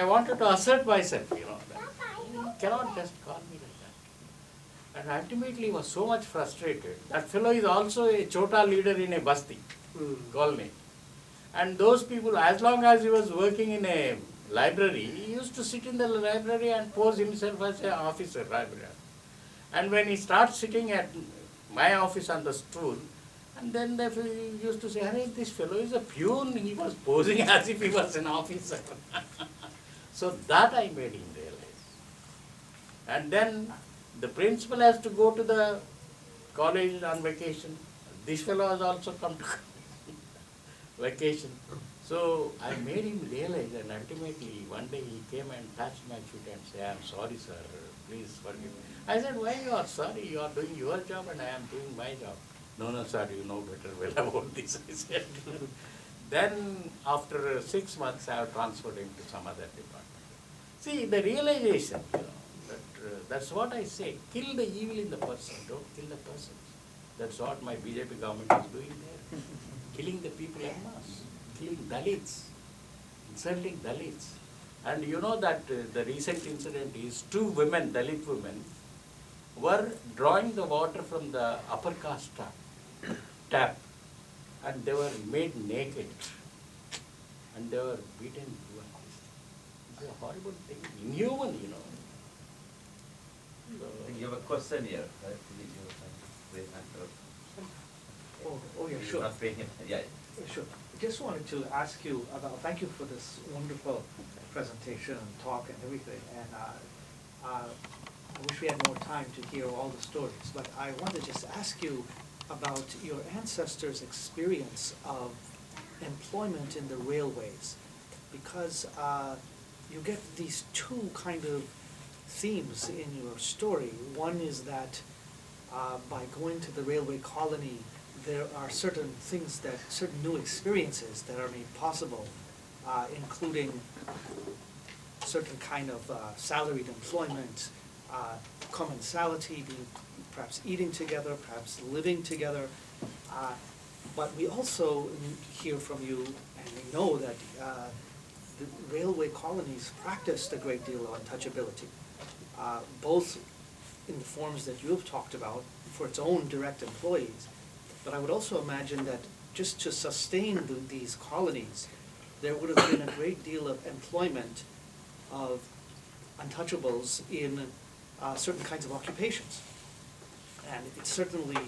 I wanted to assert myself, that you cannot just call me like that. And ultimately he was so much frustrated. That fellow is also a chota leader in a basti colony. And those people, as long as he was working in a library, he used to sit in the library and pose himself as an officer, librarian. And when he starts sitting at my office on the stool, and then they used to say, "Hey, this fellow is a peon." He was posing as if he was an officer. So that I made him realize. And then the principal has to go to the college on vacation. This fellow has also come to vacation. So I made him realize, and ultimately one day he came and touched my foot and said, "I am sorry, sir, please forgive me." I said, "Why you are sorry? You are doing your job and I am doing my job." "No, no, sir, you know better well about this," I said. Then after 6 months I have transferred him to some other department. See, the realization, that's what I say, kill the evil in the person, don't kill the persons. That's what my BJP government is doing there. Killing the people en masse, killing Dalits, insulting Dalits. And you know that the recent incident is 2 women, Dalit women, were drawing the water from the upper caste tap, and they were made naked, and they were beaten. It's a horrible thing, inhuman, So, I think you have a question here, right? Oh, yeah, sure. Not paying him. Yeah. Sure. Just wanted to ask you about, thank you for this wonderful presentation and talk and everything. And I wish we had more time to hear all the stories, but I want to just ask you about your ancestors' experience of employment in the railways, because you get these 2 kind of themes in your story. One is that by going to the railway colony, there are certain things certain new experiences that are made possible, including certain kind of salaried employment, commensality, being perhaps eating together, perhaps living together. But we also hear from you, and we know that the railway colonies practiced a great deal of untouchability, both in the forms that you have talked about for its own direct employees. But I would also imagine that just to sustain these colonies, there would have been a great deal of employment of untouchables in certain kinds of occupations. And it's certainly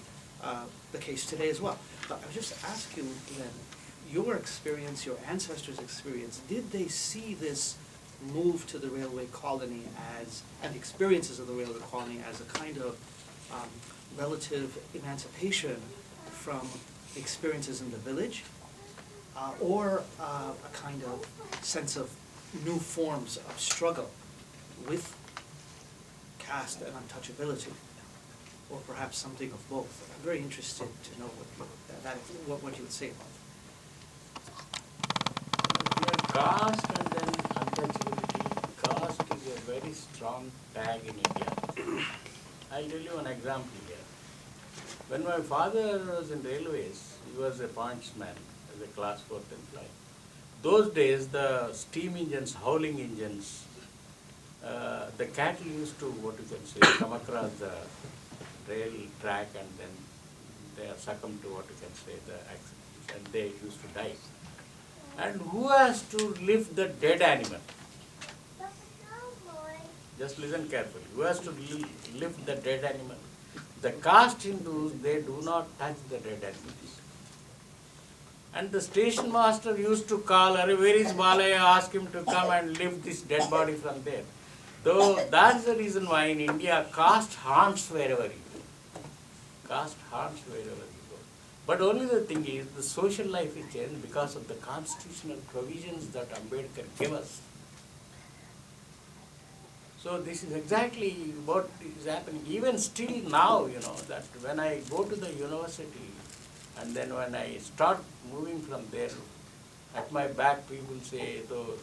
the case today as well. But I would just ask you then, your experience, your ancestors' experience, did they see this move to the railway colony and the experiences of the railway colony as a kind of relative emancipation from experiences in the village, or a kind of sense of new forms of struggle with caste and untouchability, or perhaps something of both? I'm very interested to know what you would say about that. Caste and then untouchability. Caste is a very strong tag in India. I'll tell you an example here. When my father was in railways, he was a pointsman as a class 4th employee. Those days, the steam engines, howling engines, the cattle used to, come across the rail track, and then they are succumbed to the accidents, and they used to die. And who has to lift the dead animal? Just listen carefully. Who has to lift the dead animal? The caste Hindus, they do not touch the dead animals. And the station master used to call, "Where is Balaya?" Ask him to come and lift this dead body from there. So that's the reason why in India, caste haunts wherever you go. Caste haunts wherever you go. But only the thing is, the social life is changed because of the constitutional provisions that Ambedkar gave us. So this is exactly what is happening. Even still now, that when I go to the university, and then when I start moving from there, at my back people say, "To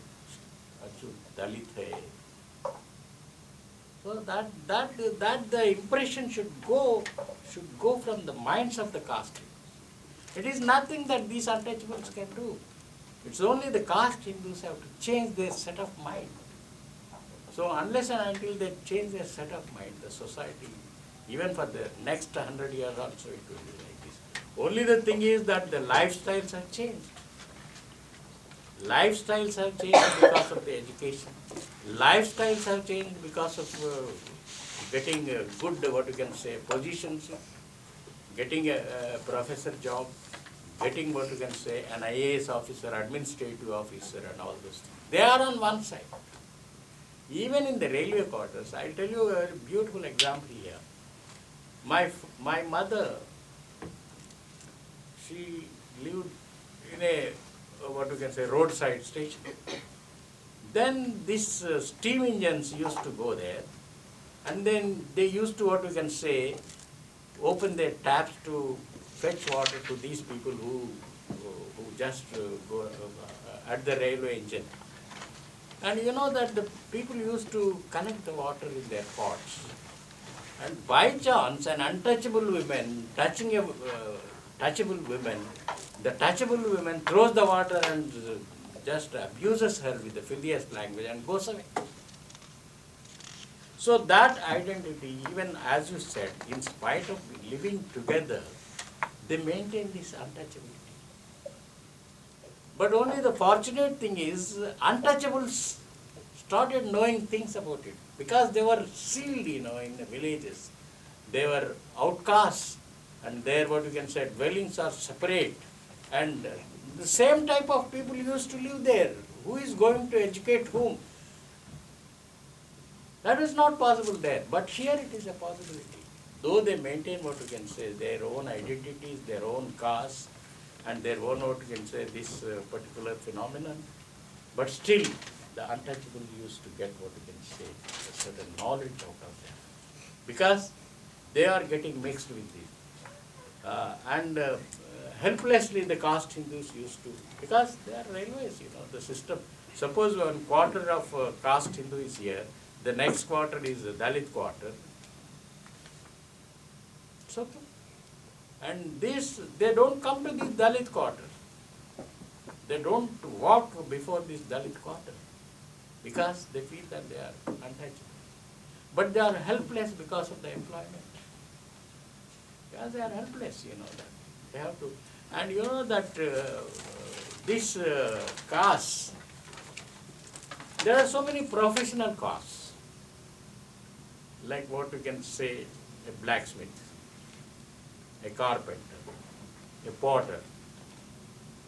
Achu Dalit hai." So that the impression should go from the minds of the caste. It is nothing that these untouchables can do. It's only the caste Hindus have to change their set of mind. So unless and until they change their set of mind, the society, even for the next 100 years also, it will be like this. Only the thing is that the lifestyles have changed. Lifestyles have changed because of the education. Lifestyles have changed because of getting good, what you can say, positions, getting a professor job, getting what you can say, an IAS officer, administrative officer and all those things. They are on one side. Even in the railway quarters, I'll tell you a beautiful example here. My mother, she lived in a, what you can say, roadside station. Then these steam engines used to go there, and then they used to, what you can say, open their taps to fetch water to these people who just go at the railway engine. And you know that the people used to collect the water in their pots. And by chance, an untouchable woman touching a touchable woman, the touchable woman throws the water and just abuses her with the filthiest language and goes away. So that identity, even as you said, in spite of living together, they maintain this untouchability. But only the fortunate thing is, untouchables started knowing things about it, because they were sealed, in the villages. They were outcasts, and their, what you can say, dwellings are separate. And the same type of people used to live there. Who is going to educate whom? That is not possible there, but here it is a possibility. Though they maintain, what you can say, their own identities, their own castes, and their own, what you can say, this particular phenomenon, but still the untouchable used to get, what you can say, a certain knowledge out of them, because they are getting mixed with it. Helplessly the caste Hindus used to, because they are railways, the system. Suppose 1/4 of caste Hindu is here, the next quarter is the Dalit quarter. It's okay. And they don't come to this Dalit quarter. They don't walk before this Dalit quarter, because they feel that they are untouchable. But they are helpless because of the employment. Because they are helpless, that. They have to. And you know that this castes, there are so many professional castes, like what you can say, a blacksmith, a carpenter, a potter,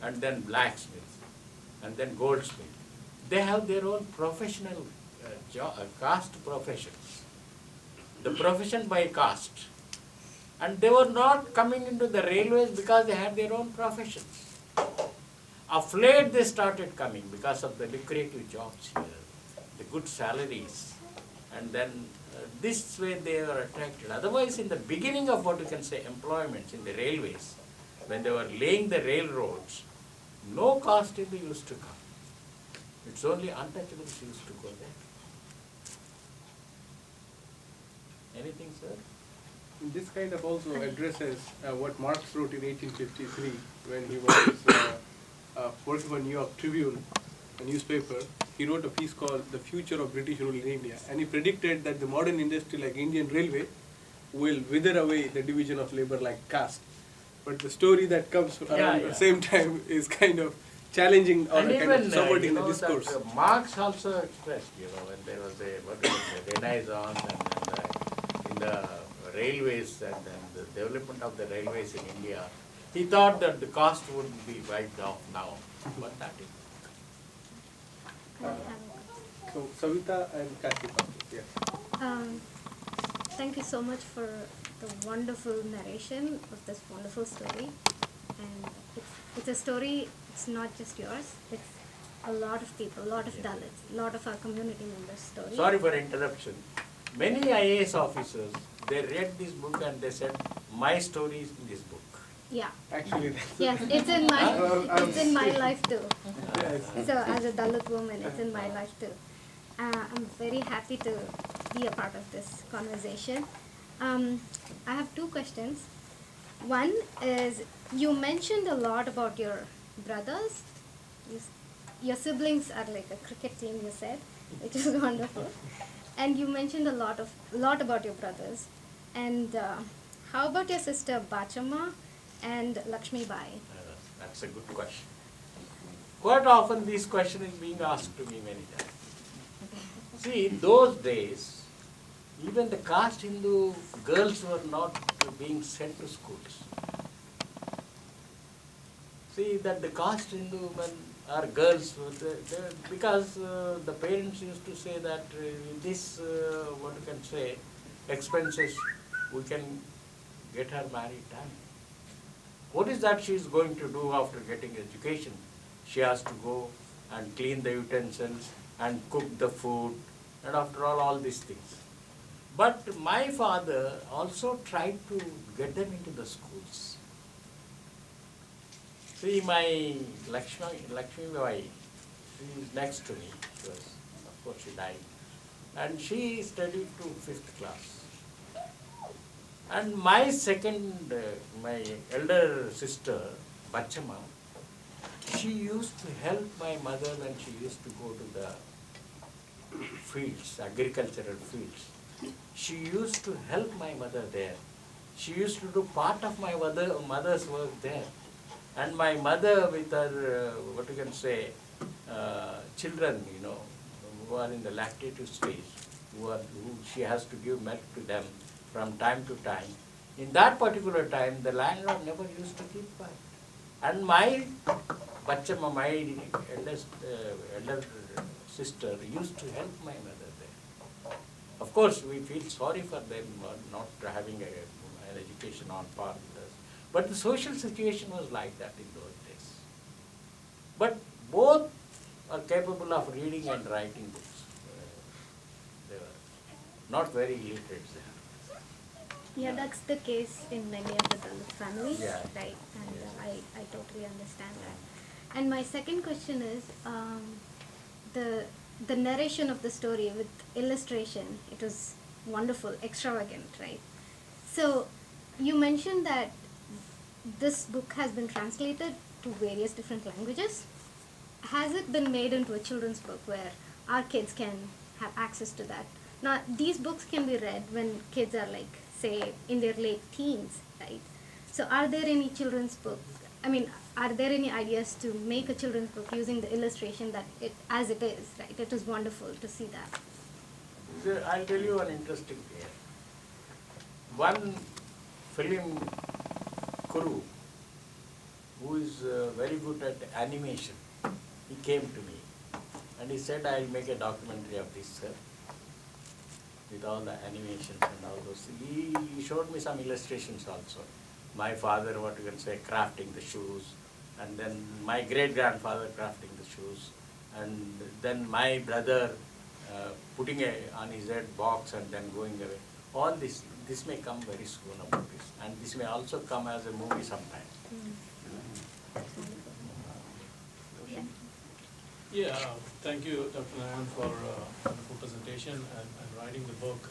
and then blacksmith, and then goldsmith. They have their own professional caste professions, the profession by caste. And they were not coming into the railways because they had their own professions. Of late they started coming because of the lucrative jobs here, the good salaries, and then this way they were attracted. Otherwise, in the beginning of, what you can say, employments in the railways, when they were laying the railroads, no caste Hindu used to come. It's only untouchables used to go there. Anything, sir? This kind of also addresses what Marx wrote in 1853 when he was working for New York Tribune, a newspaper. He wrote a piece called The Future of British Rule in India, and he predicted that the modern industry like Indian Railway will wither away the division of labor like caste. But the story that comes around the same time is kind of challenging or kind of subverting the discourse. That, Marx also expressed, when there was a Renaissance and in the railways and the development of the railways in India, he thought that the caste would be wiped off now, but that is. So Savita and Karthika, yes. Thank you so much for the wonderful narration of this wonderful story. And it's a story, it's not just yours, it's a lot of people, a lot of Dalits, a lot of our community members' stories. Sorry for interruption. Many IAS officers, they read this book and they said, my story is in this book. Yeah. Actually, Yes, it's in my life too. So as a Dalit woman, it's in my life too. I'm very happy to be a part of this conversation. I have two questions. One is, you mentioned a lot about your brothers, your siblings are like a cricket team, you said, which is wonderful. And you mentioned a lot about your brothers. And how about your sister Bachama and Lakshmi Bai? That's a good question. Quite often this question is being asked to me many times. See, in those days, even the caste Hindu girls were not being sent to schools. See, that the caste Hindu women or girls, because the parents used to say that this, what you can say, expenses, we can get her married done. What is that she is going to do after getting education? She has to go and clean the utensils and cook the food, and after all these things. But my father also tried to get them into the schools. See, my Lakshmi Bai, she is next to me. She was, of course, she died. And she studied to 5th class. And my my elder sister, Bachama, she used to help my mother when she used to go to the fields, agricultural fields. She used to help my mother there. She used to do part of my mother's work there. And my mother with her, what you can say, children, who are in the lactative stage, who she has to give milk to them from time to time. In that particular time, the landlord never used to keep quiet. And my Bachama, my elder sister, used to help my mother there. Of course, we feel sorry for them not having an education on par with us. But the social situation was like that in those days. But both are capable of reading and writing books. They were not very illiterate there. Yeah, that's the case in many of the Dalit families, Yeah. right? And I totally understand that. And my second question is, the narration of the story with illustration, it was wonderful, extravagant, right? So you mentioned that this book has been translated to various different languages. Has it been made into a children's book where our kids can have access to that? Now, these books can be read when kids are like, say, in their late teens, right? So are there any children's books? I mean, are there any ideas to make a children's book using the illustration that as it is, right? It is wonderful to see that. So I'll tell you an interesting thing. One film crew who is very good at animation, he came to me and he said, I'll make a documentary of this, sir, with all the animations and all those things. He showed me some illustrations also. My father, what you can say, crafting the shoes, and then my great-grandfather crafting the shoes, and then my brother putting on his head box and then going away. All this may come very soon about this, and this may also come as a movie sometime. Yeah, thank you, Dr. Narayan, for a wonderful presentation and writing the book.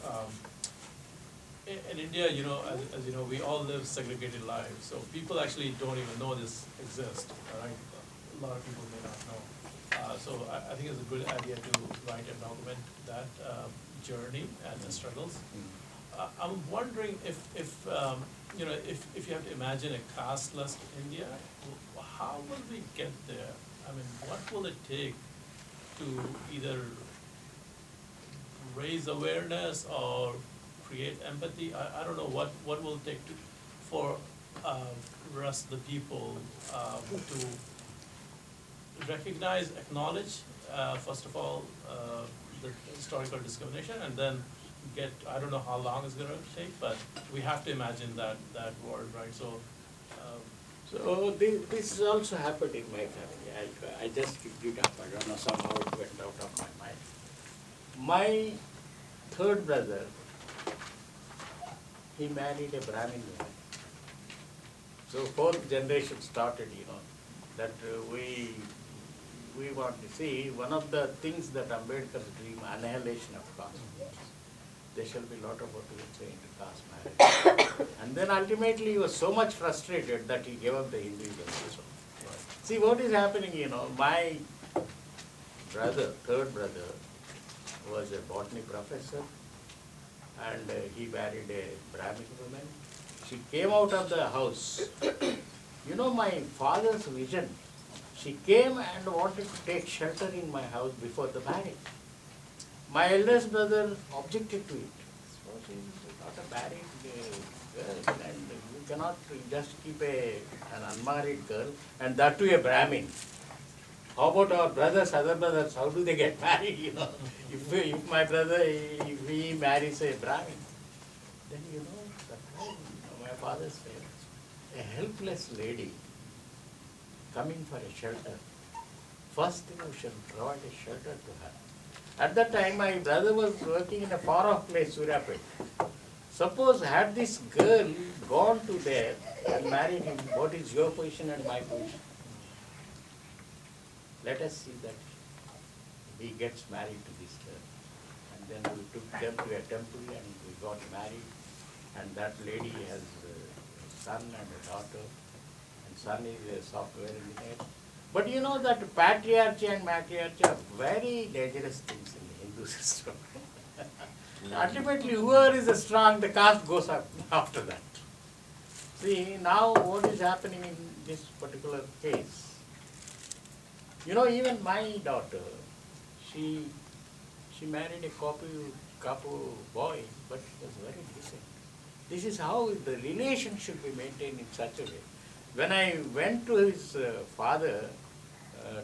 In India, as you know, we all live segregated lives, so people actually don't even know this exists, right? A lot of people may not know. So I think it's a good idea to write and document that journey and the struggles. I'm wondering if you have to imagine a casteless India, how will we get there? I mean, what will it take to either raise awareness or create empathy? I don't know what will it take for rest of the people to recognize, acknowledge, first of all, the historical discrimination, and then get, I don't know how long it's going to take, but we have to imagine that world, right? So This also happened in my family. I just picked it up. I don't know, somehow it went out of my mind. My third brother, he married a Brahmin woman. So fourth generation started, that we want to see one of the things that Ambedkar's dream, annihilation of caste. There shall be a lot of what we would say inter-caste marriage. And then ultimately he was so much frustrated that he gave up the Hinduism also. See what is happening, my brother, third brother, was a botany professor, and he married a Brahmin woman. She came out of the house. My father's vision. She came and wanted to take shelter in my house before the marriage. My eldest brother objected to it. So she is not a married girl, and you cannot just keep an unmarried girl, and that too a Brahmin. How about our brothers, other brothers, how do they get married, If my brother, if he marries a Brahmin, then my father said, a helpless lady coming for a shelter, first thing we shall provide a shelter to her. At that time, my brother was working in a far-off place, Suryapet. Suppose had this girl gone to there and married him, what is your position and my position? Let us see that he gets married to this girl. And then we took them to a temple and we got married. And that lady has a son and a daughter. And son is a software engineer. But you know that patriarchy and matriarchy are very dangerous things in the Hindu system. Ultimately, whoever is strong, the caste goes up after that. See, now what is happening in this particular case? Even my daughter, she married a Kapu boy, but he was very decent. This is how the relation should be maintained in such a way. When I went to his father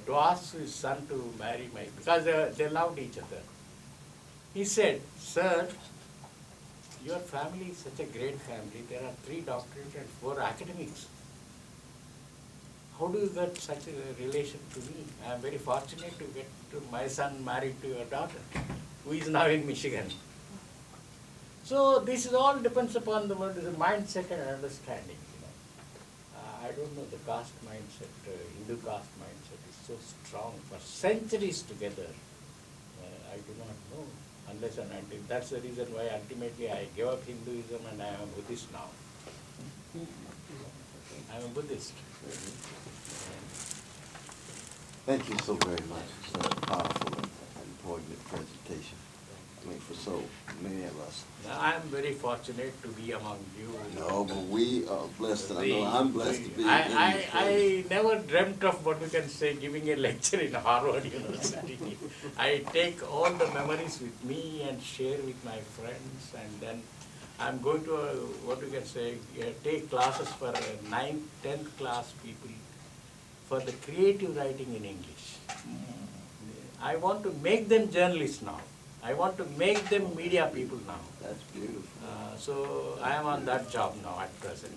to ask his son to marry because they loved each other, he said, "Sir, your family is such a great family. There are 3 doctorates and 4 academics. How do you get such a relation to me? I am very fortunate to get my son married to your daughter, who is now in Michigan." So this is all depends upon the mindset and understanding. I don't know, the caste mindset, Hindu caste mindset is so strong for centuries together. I do not know, unless and until. That's the reason why ultimately I gave up Hinduism and I am a Buddhist now. I am a Buddhist. Thank you so very much. Such a powerful and important presentation. For so many of us. Now, I am very fortunate to be among you. No, but we are blessed, and I know I'm blessed to be in I never dreamt of what we can say, giving a lecture in Harvard University. I take all the memories with me and share with my friends, and then I'm going to, what we can say, take classes for 9th, 10th class people for the creative writing in English. I want to make them journalists now. I want to make them media people now. That's beautiful. So I am on that job now at present.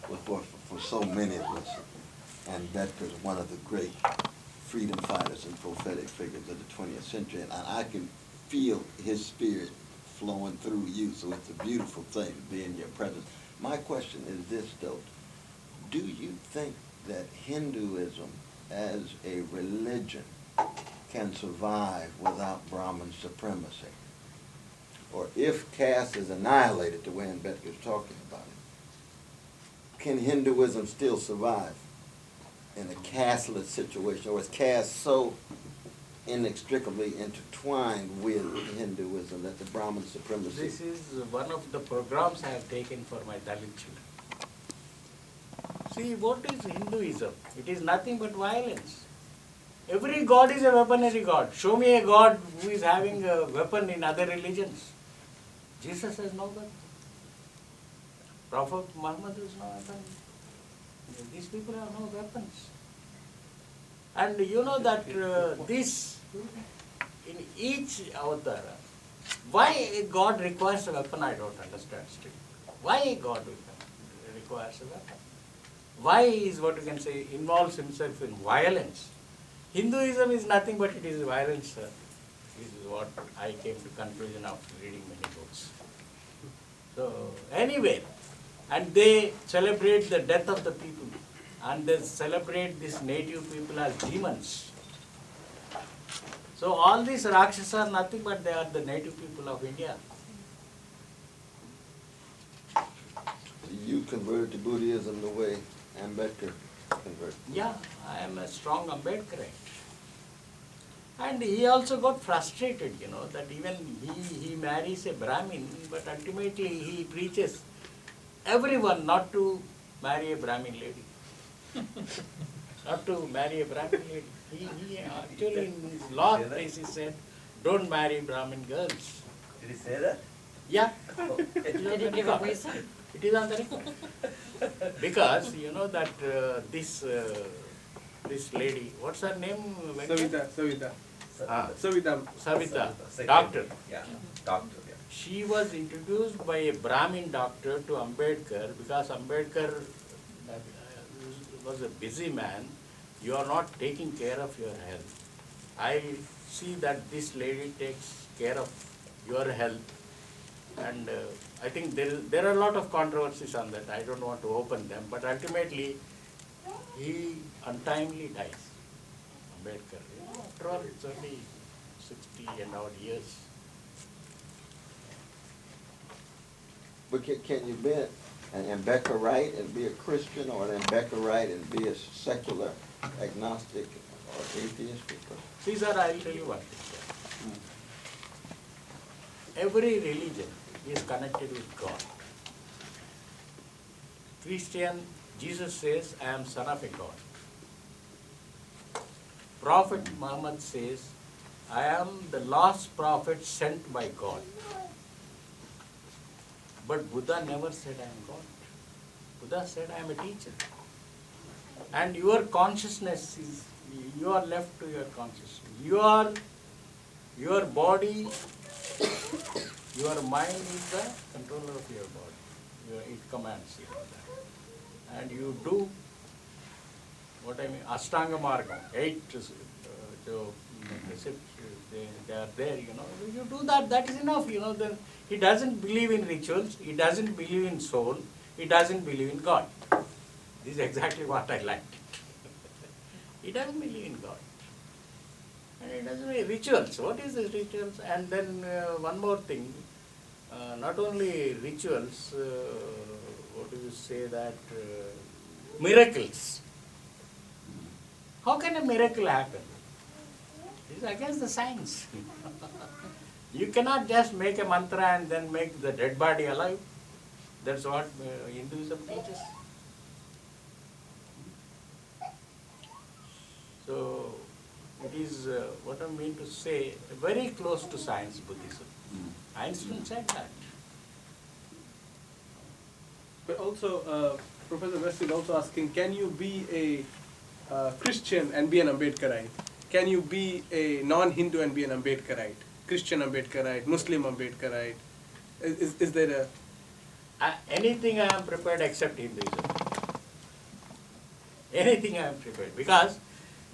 Well, for so many of us, and Bedford is one of the great freedom fighters and prophetic figures of the 20th century, and I can feel his spirit flowing through you, so it's a beautiful thing to be in your presence. My question is this, though. Do you think that Hinduism as a religion can survive without Brahmin supremacy? Or if caste is annihilated the way Ambedkar is talking about it, can Hinduism still survive in a casteless situation? Or is caste so inextricably intertwined with Hinduism that the Brahmin supremacy... This is one of the programs I have taken for my Dalit children. See, what is Hinduism? It is nothing but violence. Every god is a weaponry god. Show me a god who is having a weapon in other religions. Jesus has no weapon. Prophet Muhammad has no weapon. These people have no weapons. And you know that this, in each avatar, why a god requires a weapon, I don't understand still. Why a god requires a weapon? Why is, what you can say, involves himself in violence? Hinduism is nothing but it is violence, sir. This is what I came to conclusion after reading many books. So, anyway, and they celebrate the death of the people, and they celebrate these native people as demons. So, all these Rakshasas are nothing but they are the native people of India. You converted to Buddhism the way Ambedkar convert? Yeah, I am a strong Ambedkarite. And he also got frustrated, that even he marries a Brahmin, but ultimately he preaches everyone not to marry a Brahmin lady. Not to marry a Brahmin lady. He actually in his law place he said, don't marry Brahmin girls. Did he say that? Yeah. Did he give a reason? It is on the record. Because that this lady, what's her name? Savita. Ah. Savita. Savita, Second. doctor. Yeah, doctor, yeah. She was introduced by a Brahmin doctor to Ambedkar because Ambedkar was a busy man. You are not taking care of your health. I see that this lady takes care of your health, and I think there are a lot of controversies on that. I don't want to open them, but ultimately he untimely dies. Ambedkar. After all, it's only 60 and odd years. But can you be an Ambedkarite and be a Christian, or an Ambedkarite and be a secular agnostic or atheist? Because See, sir, I'll tell you one thing, sir. Every religion is connected with God. Christian, Jesus says, I am son of a God. Prophet Muhammad says, I am the last prophet sent by God. But Buddha never said I am God. Buddha said I am a teacher. And your consciousness is, you are left to your consciousness. Your body, your mind is the controller of your body. It commands you. And you do what I mean, Ashtanga Marga, 8 precepts, they are there, You do that, that is enough, Then he doesn't believe in rituals, he doesn't believe in soul, he doesn't believe in God. This is exactly what I liked. He doesn't believe in God. And he doesn't believe rituals. What is the rituals? And then one more thing, not only rituals, what do you say that, miracles. How can a miracle happen? This is against the science. You cannot just make a mantra and then make the dead body alive. That's what Hinduism teaches. So, it is, what I mean to say, very close to science Buddhism. Einstein said that. But also, Professor West is also asking, can you be a Christian and be an Ambedkarite? Can you be a non-Hindu and be an Ambedkarite? Christian Ambedkarite, Muslim Ambedkarite? Is there a... Anything I am prepared except Hinduism. Anything I am prepared. Because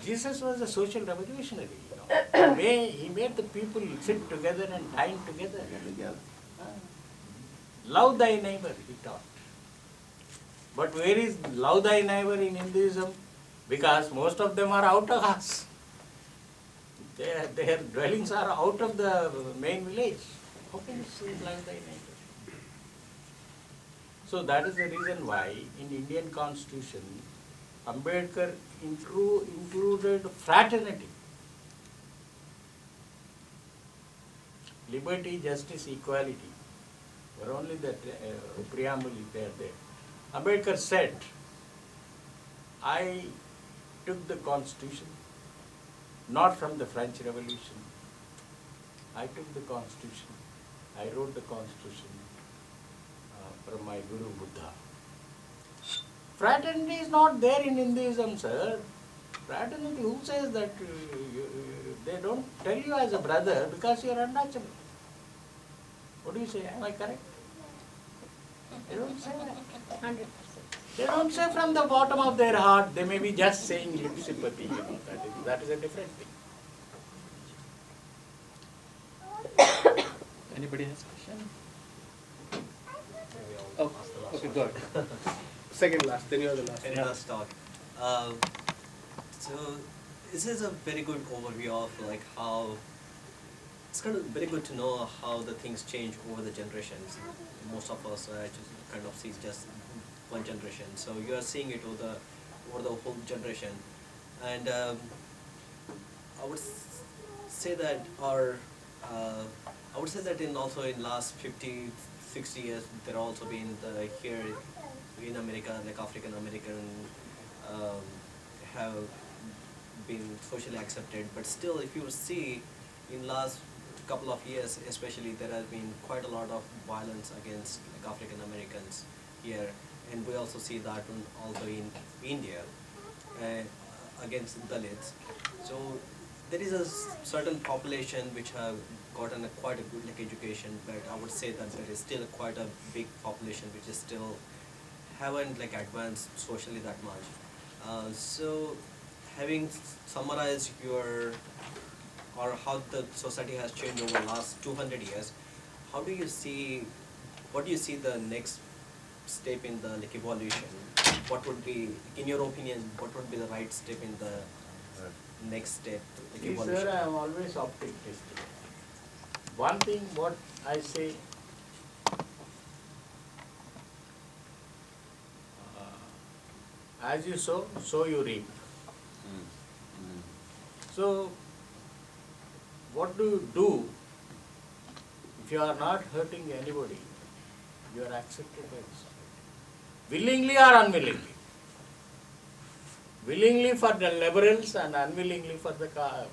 Jesus was a social revolutionary, He made the people sit together and dine together. Love thy neighbor, he taught. But where is love thy neighbor in Hinduism? Because most of them are out of us. Their dwellings are out of the main village. How can you say love thy neighbor? So that is the reason why in Indian Constitution, Ambedkar included fraternity. Liberty, justice, equality were only the preamble there. Ambedkar said, I took the Constitution not from the French Revolution. I took the Constitution, I wrote the Constitution from my Guru Buddha. Fraternity is not there in Hinduism, sir. Fraternity, who says that? They don't tell you as a brother because you are untouchable. What do you say? Am I correct? They don't say that. 100%. They don't say from the bottom of their heart. They may be just saying lip sympathy. That is a different thing. Anybody has a question? Oh, okay, go ahead. Second last, then you are the last. Any last talk? So this is a very good overview of like how it's kind of very good to know how the things change over the generations. Most of us just kind of see just one generation. So you are seeing it over over the whole generation. And I would say that I would say that in also in last 50, 60 years, there also been here in America, like African American have been socially accepted, but still if you see in last couple of years especially, there has been quite a lot of violence against like African Americans here, and we also see that one also in India against Dalits. So there is a certain population which have gotten quite a good like education, but I would say that there is still quite a big population which is still haven't like advanced socially that much. So having summarized your or how the society has changed over the last 200 years, how do you see, what do you see the next step in the like evolution? What would be, in your opinion, what would be the right step in the next step, like See, evolution? sir, I am always optimistic. One thing what I say, as you sow, so you reap. So, what do you do if you are not hurting anybody? You are accepted by the society, willingly or unwillingly. Willingly for the liberals and unwillingly for the caste.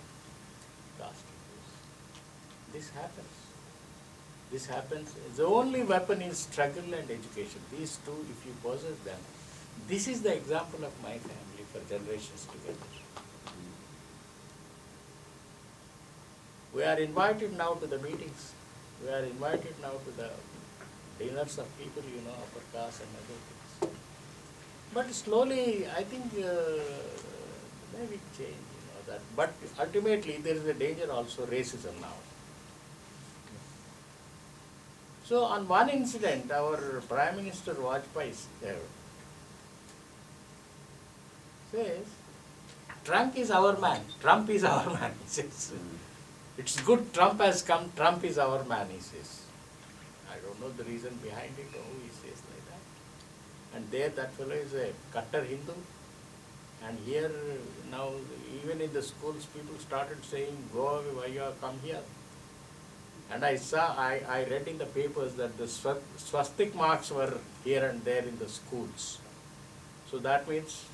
This happens. This happens. The only weapon is struggle and education. These two, if you possess them, this is the example of my family for generations together. We are invited now to the meetings. We are invited now to the dinners of people, upper caste and other things. But slowly, I think maybe change, that. But ultimately, there is a danger also, racism now. So on one incident, our Prime Minister Vajpayee says, Trump is our man. Trump is our man, he says. It's good Trump has come, Trump is our man, he says. I don't know the reason behind it, or he says like that. And there that fellow is a Kattar Hindu. And here now, even in the schools, people started saying, go away, why you have come here? And I read in the papers that the swastik marks were here and there in the schools. So that means